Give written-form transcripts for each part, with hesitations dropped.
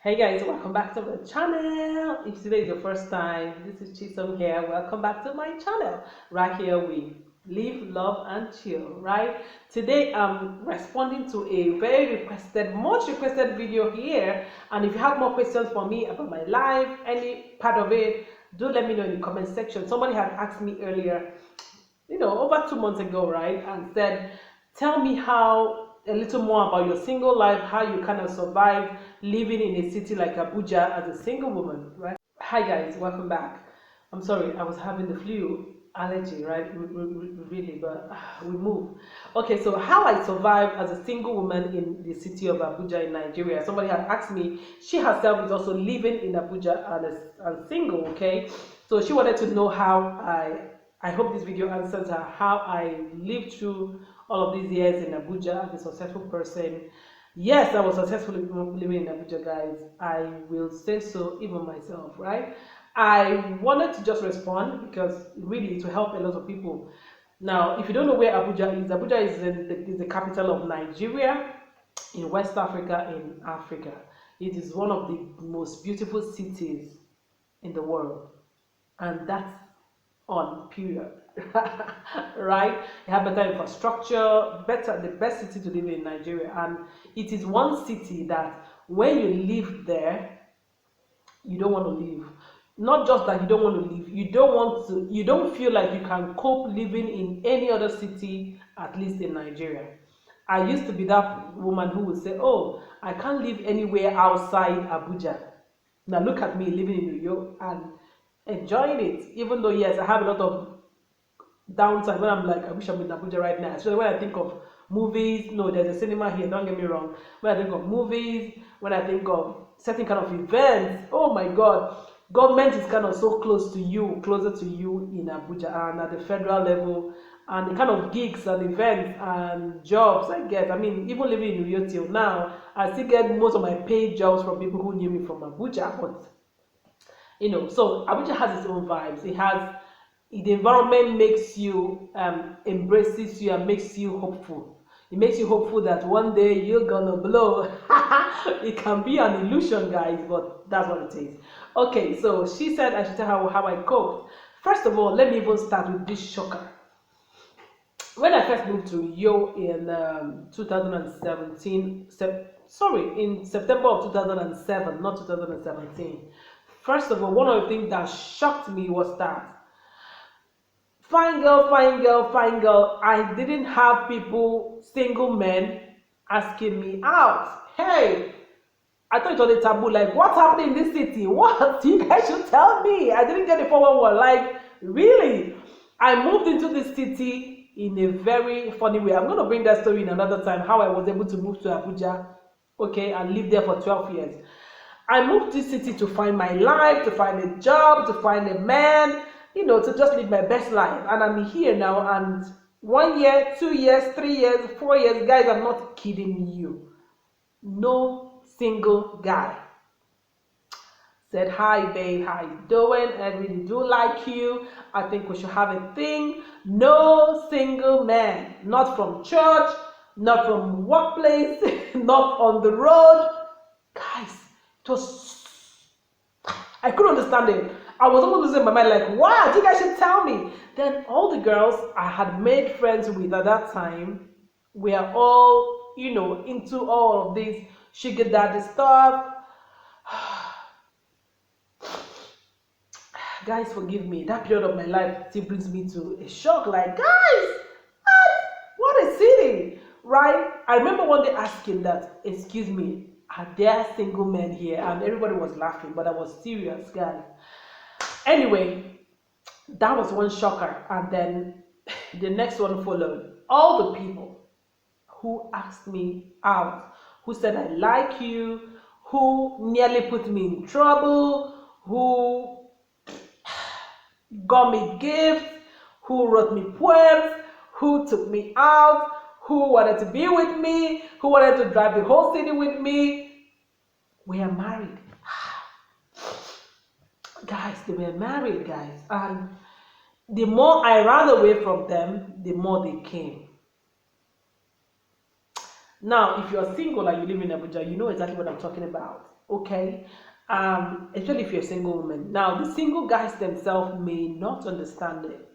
Hey guys, welcome back to my channel. If today is your first time, this is Chisom here. Welcome back to my channel. Right here we live, love, and chill. Right? Today I'm responding to a very much requested video here. And if you have more questions for me about my life, any part of it, do let me know in the comment section. Somebody had asked me earlier, over 2 months ago, right, and said, tell me a little more about your single life, how you kind of survived living in a city like Abuja as a single woman, right? Hi guys, welcome back. I'm sorry, I was having the flu allergy, right? Really, but we move. Okay, so how I survived as a single woman in the city of Abuja in Nigeria. Somebody had asked me, she herself is also living in Abuja and single, okay? So she wanted to know how I hope this video answers her how I lived through all of these years in Abuja as a successful person. Yes, I was successfully living in Abuja, guys. I will say so even myself, right? I wanted to just respond because really it will help a lot of people. Now, if you don't know where Abuja is the capital of Nigeria in West Africa, in Africa. It is one of the most beautiful cities in the world, and that's on period. Right, you have better infrastructure, the best city to live in Nigeria, and it is one city that when you live there you don't want to leave. Not just that you don't want to leave, you don't feel like you can cope living in any other city, at least in Nigeria. I used to be that woman who would say, oh, I can't live anywhere outside Abuja. Now look at me living in New York and enjoying it, even though yes, I have a lot of downtime when I'm like, I wish I'm in Abuja right now. So when I think of movies, no, there's a cinema here, don't get me wrong. When I think of movies, when I think of certain kind of events, oh my God, government is kind of so close to you, closer to you in Abuja and at the federal level, and the kind of gigs and events and jobs I get. I mean, even living in New York till now, I still get most of my paid jobs from people who knew me from Abuja, but so Abuja has its own vibes. The environment makes you embraces you and makes you hopeful. It makes you hopeful that one day you're gonna blow. It can be an illusion, guys, but that's what it is. Okay, so she said I should tell her how I coped. First of all, let me even start with this shocker. When I first moved to Uyo in 2017, in September of 2007, not 2017. First of all, one of the things that shocked me was that fine girl, fine girl, fine girl. I didn't have people, single men, asking me out. Hey, I thought it was a taboo. Like, what's happening in this city? What? You guys should tell me. I didn't get the 411. Like, really? I moved into this city in a very funny way. I'm going to bring that story in another time, how I was able to move to Abuja, okay, and live there for 12 years. I moved to this city to find my life, to find a job, to find a man, to just live my best life. And I'm here now, and 1 year, 2 years, 3 years, 4 years, guys, I'm not kidding you. No single guy said, hi babe, how you doing? I really do like you. I think we should have a thing. No single man, not from church, not from workplace, not on the road. Guys, I couldn't understand it. I was almost losing my mind, like, what? You guys should tell me. Then all the girls I had made friends with at that time were all, into all of this sugar daddy stuff. Guys, forgive me. That period of my life still brings me to a shock. Like, guys, what a city, right? I remember one day asking that, excuse me, are there single men here? And everybody was laughing, but I was serious, guys. Anyway, that was one shocker. And then the next one followed. All the people who asked me out, who said I like you, who nearly put me in trouble, who got me gifts, who wrote me poems, who took me out, who wanted to be with me, who wanted to drive the whole city with me, were married. Guys, they were married, guys. And the more I ran away from them, the more they came. Now, if you're single and you live in Abuja, you know exactly what I'm talking about. Okay, especially if you're a single woman. Now, the single guys themselves may not understand it.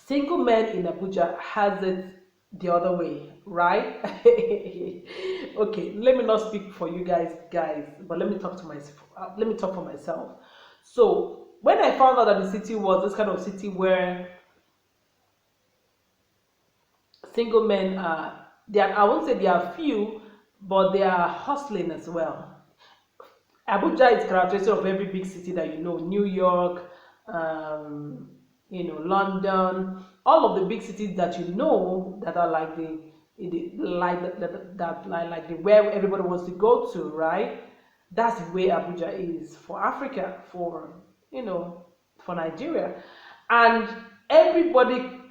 Single men in Abuja has it the other way, right? Okay, let me not speak for you guys, but let me talk to myself. Let me talk for myself. So when I found out that the city was this kind of city where single men are there, I won't say they are few, but they are hustling as well. Abuja is characteristic of every big city that you know, New York, um, London, all of the big cities that you know that are like like the where everybody wants to go to, right? That's where Abuja is for Africa, you know, for Nigeria, and everybody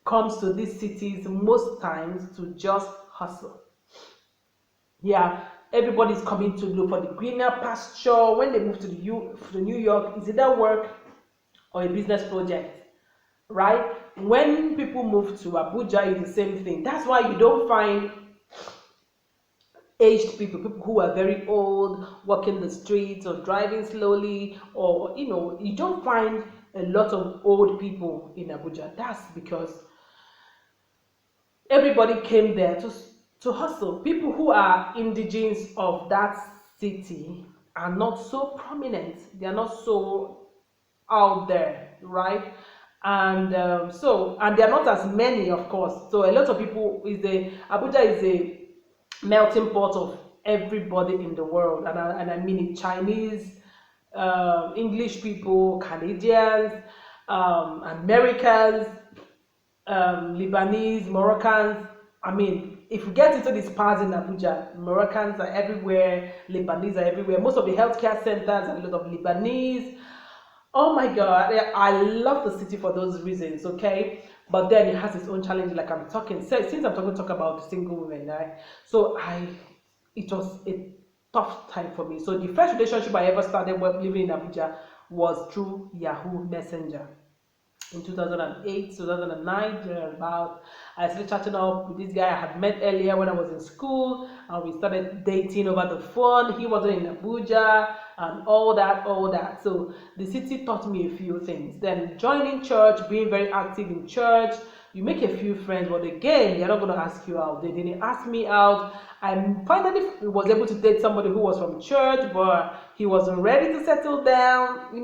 comes to these cities most times to just hustle. Yeah, everybody's coming to look for the greener pasture. When they move to New York, is either work or a business project, right? When people move to Abuja, it's the same thing. That's why you don't find aged people who are very old, walking the streets or driving slowly, or you don't find a lot of old people in Abuja. That's because everybody came there to hustle. People who are indigenes of that city are not so prominent. They are not so out there, right? And and they are not as many, of course. So a lot of people is a Abuja is a melting pot of everybody in the world, and I mean it, Chinese, English people, Canadians, Americans, Lebanese, Moroccans. I mean, if you get into these parts in Abuja, Moroccans are everywhere, Lebanese are everywhere. Most of the healthcare centers are a lot of Lebanese. Oh my God, I love the city for those reasons, okay? But then it has its own challenge, like I'm talking. So since I'm talk about single women, right? So it was a tough time for me. So the first relationship I ever started living in Abuja was through Yahoo Messenger in 2008, 2009, about. I started chatting up with this guy I had met earlier when I was in school, and we started dating over the phone. He wasn't in Abuja and all that. So the city taught me a few things. Then joining church, being very active in church, you make a few friends, but again, they're not going to ask you out. They didn't ask me out. I finally was able to date somebody who was from church, but he wasn't ready to settle down,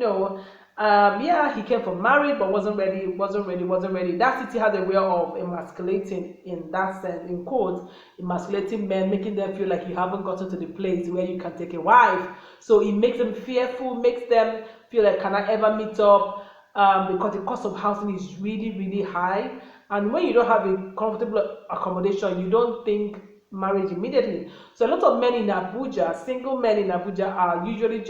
yeah, he came from married but wasn't ready. That city has a way of emasculating, in that sense, in quotes, emasculating men, making them feel like you haven't gotten to the place where you can take a wife. So it makes them fearful, makes them feel like, can I ever meet up? Because the cost of housing is really, really high. And when you don't have a comfortable accommodation, you don't think marriage immediately. So a lot of men in Abuja, single men in Abuja, are usually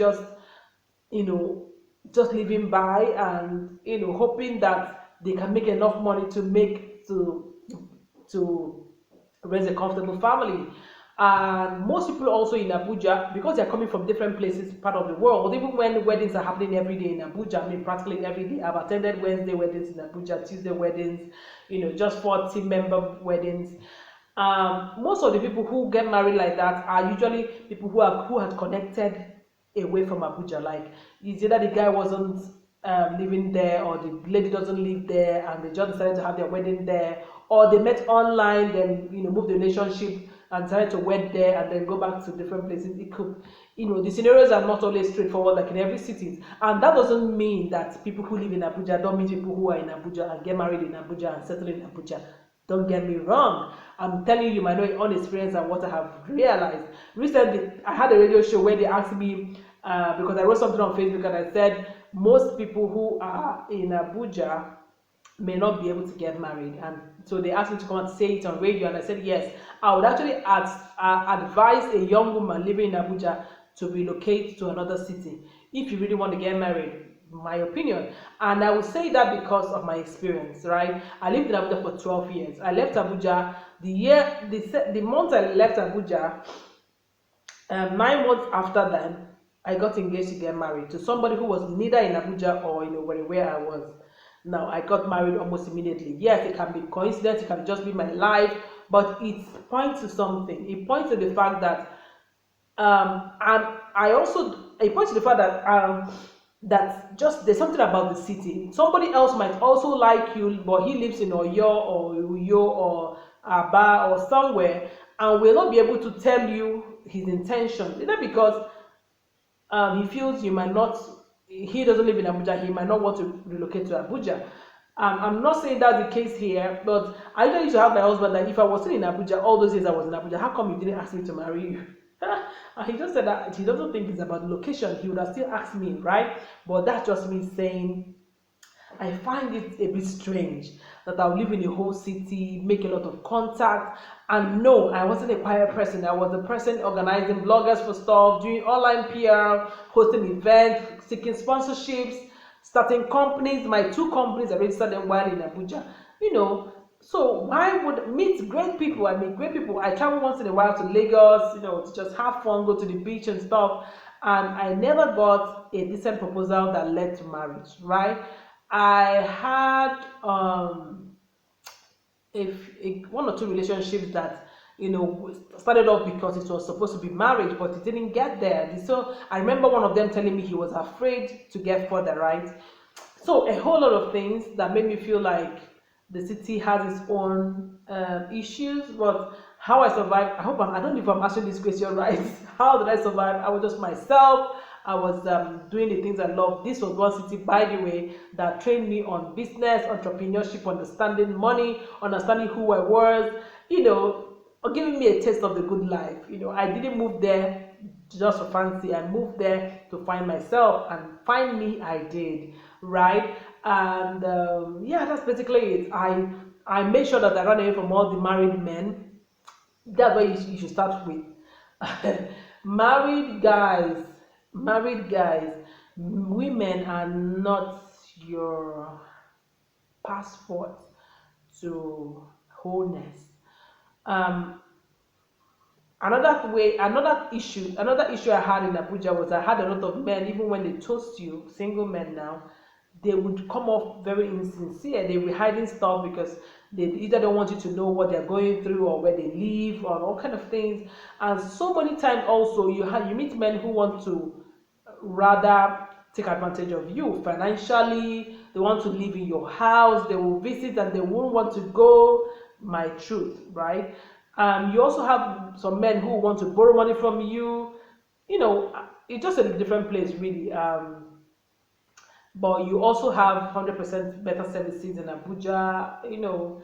you know, just living by, and hoping that they can make enough money to raise a comfortable family. And most people also in Abuja, because they're coming from different places, part of the world, even when weddings are happening every day in Abuja, I mean practically every day. I've attended Wednesday weddings in Abuja, Tuesday weddings, just 40-member weddings. Most of the people who get married like that are usually people who had connected away from Abuja. Like, it's either the guy wasn't living there, or the lady doesn't live there, and they just decided to have their wedding there, or they met online, then move the relationship and decided to wed there and then go back to different places. It could, the scenarios are not always straightforward like in every city, and that doesn't mean that people who live in Abuja don't meet people who are in Abuja and get married in Abuja and settle in Abuja. Don't get me wrong. I'm telling you my own experience and what I have realized. Recently, I had a radio show where they asked me, because I wrote something on Facebook and I said most people who are in Abuja may not be able to get married, and so they asked me to come and say it on radio, and I said yes, I would actually advise a young woman living in Abuja to relocate to another city if you really want to get married, my opinion. And I will say that because of my experience, right? I lived in Abuja for 12 years. I left Abuja the month I left Abuja, 9 months after that, I got engaged to get married to somebody who was neither in Abuja or where I was. Now I got married almost immediately. Yes, it can be coincidence, it can just be my life, but it points to something. It points to the fact that And I also I point to the fact that that just there's something about the city. Somebody else might also like you, but he lives in Oyo or Uyo or Aba or somewhere, and will not be able to tell you his intention. Either because he feels you might not, he doesn't live in Abuja, he might not want to relocate to Abuja. I'm not saying that's the case here, but I used to have my husband that if I was still in Abuja, all those years I was in Abuja, how come you didn't ask me to marry you? And he just said that he doesn't think it's about the location. He would have still asked me, right? But that's just me saying I find it a bit strange that I'll live in a whole city, make a lot of contact, and no, I wasn't a quiet person. I was a person organizing bloggers for stuff, doing online PR, hosting events, seeking sponsorships, starting companies. My two companies, I registered them while in Abuja. You know, so why would meet great people? I meet great people. I travel once in a while to Lagos, to just have fun, go to the beach and stuff. And I never got a decent proposal that led to marriage, right? I had one or two relationships that started off because it was supposed to be marriage, but it didn't get there. So I remember one of them telling me he was afraid to get further, right? So a whole lot of things that made me feel like the city has its own issues. But how I survived, I don't know if I'm answering this question right. How did I survive? I was just myself. I was doing the things I love. This was one city, by the way, that trained me on business, entrepreneurship, understanding money, understanding who I was, or giving me a taste of the good life. I didn't move there just for fancy. I moved there to find myself, and find me I did, right? And yeah, that's basically it. I made sure that I ran away from all the married men. That's what you should start with. married guys married guys, women are not your passport to wholeness. um another issue I had in Abuja was I had a lot of men. Even when they toast you, single men now, they would come off very insincere. They were hiding stuff because they either don't want you to know what they're going through or where they live or all kind of things. And so many times also you meet men who want to rather take advantage of you financially. They want to live in your house, they will visit and they won't want to go. My truth, right? You also have some men who want to borrow money from you. It's just a different place, really. But you also have 100% better services in Abuja.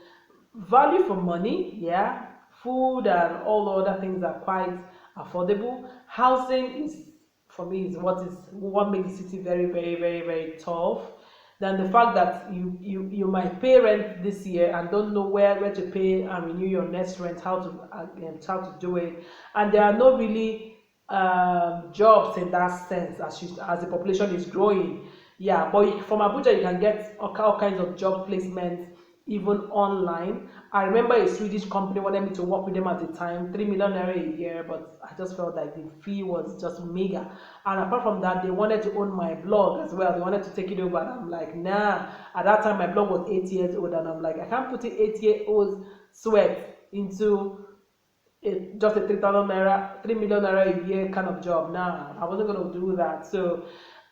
Value for money, yeah. Food and all other things are quite affordable. Housing is, for me, is what makes the city very, very, very, very tough. Than the fact that you might pay rent this year and don't know where to pay and renew your next rent, how to do it. And there are no really jobs in that sense as the population is growing. Yeah, but from Abuja you can get all kinds of job placements even online. I remember a Swedish company wanted me to work with them at the time, 3 million naira a year, but I just felt like the fee was just mega. And apart from that, they wanted to own my blog as well. They wanted to take it over, and I'm like, nah. At that time, my blog was 8 years old, and I'm like, I can't put an 8-year-old sweat into just a 3,000 naira, 3 million naira a year kind of job. Nah, I wasn't going to do that. So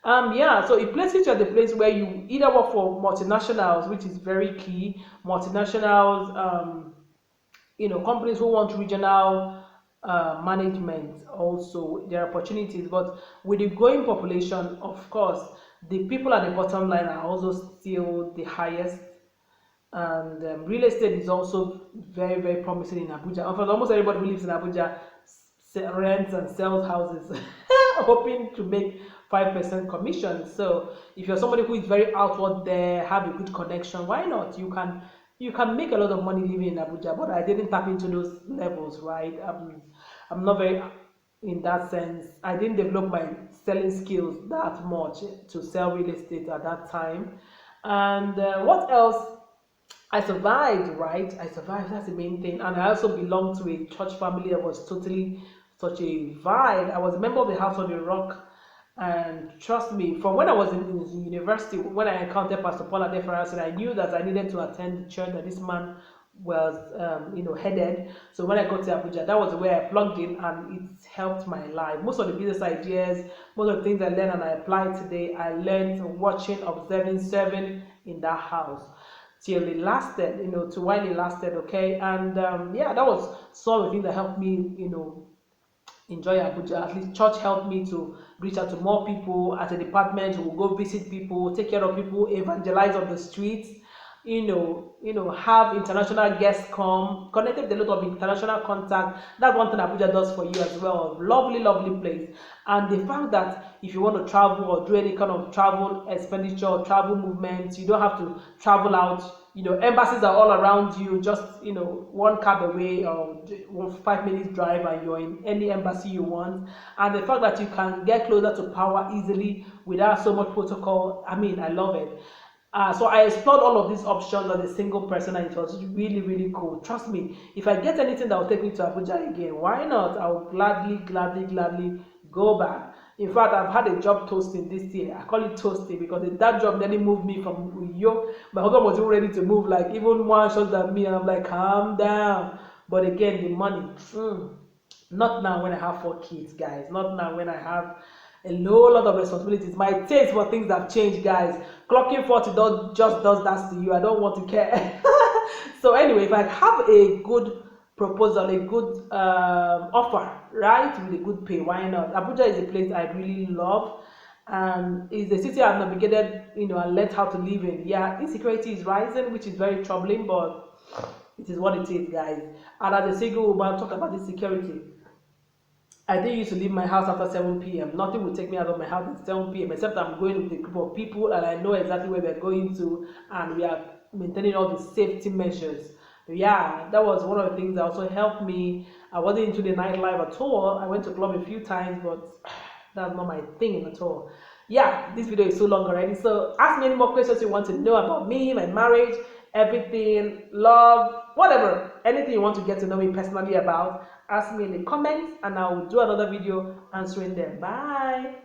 yeah, so it places you at the place where you either work for multinationals, which is very key. Multinationals, companies who want regional management. Also, there are opportunities, but with the growing population, of course, the people at the bottom line are also still the highest. And real estate is also very, very promising in Abuja. In fact, almost everybody who lives in Abuja rents and sells houses, hoping to make 5% commission. So if you're somebody who is very outward there, have a good connection, why not? You can make a lot of money living in Abuja. But I didn't tap into those levels, right? I'm not very in that sense. I didn't develop my selling skills that much to sell real estate at that time. And what else? I survived, right? I survived. That's the main thing. And I also belonged to a church family that was totally such a vibe. I was a member of the House on the Rock. And trust me, from when I was in university, when I encountered Pastor Paul Adefarasi, I knew that I needed to attend the church that this man was headed. So when I got to Abuja, that was where I plugged in, and it helped my life. Most of the business ideas, most of the things I learned and I applied today, I learned watching, observing, serving in that house till it lasted, to while it lasted. Okay, and yeah, that was some of the things that helped me, enjoy Abuja. At least church helped me to reach out to more people. As a department, we will go visit people, take care of people, evangelize on the streets, have international guests come, connected with a lot of international contact. That's one thing Abuja does for you as well. Lovely, lovely place. And the fact that if you want to travel or do any kind of travel expenditure or travel movements, you don't have to travel out. Embassies are all around you, just one cab away, or 5 minutes drive, and you're in any embassy you want. And the fact that you can get closer to power easily without so much protocol, I mean, I love it. So I explored all of these options as a single person, and it was really, really cool. Trust me, if I get anything that will take me to Abuja again, why not? I will gladly, gladly, gladly go back. In fact, I've had a job toasting this year. I call it toasting because that job nearly moved me from Uyo. My husband was even ready to move, like even one shot than me, and I'm like, calm down. But again, the money. Not now when I have 4 kids, guys. Not now when I have a whole lot of responsibilities. My taste for things have changed, guys. Clocking 40 just does that to you. I don't want to care. So anyway, if I have a good proposal, a good offer, right, with a good pay, why not? Abuja is a place I really love, and it's a city I've navigated, and learned how to live in. Yeah, insecurity is rising, which is very troubling, but it is what it is, guys. And as a single woman, talk about insecurity. I didn't used to leave my house after 7 p.m. Nothing would take me out of my house at 7 p.m. except I'm going with a group of people and I know exactly where we're going to, and we are maintaining all the safety measures. Yeah, that was one of the things that also helped me. I wasn't into the nightlife at all. I went to club a few times, but that's not my thing at all. Yeah, this video is so long already. So ask me any more questions you want to know about me, my marriage, everything, love, whatever, anything you want to get to know me personally about, ask me in the comments and I will do another video answering them. Bye.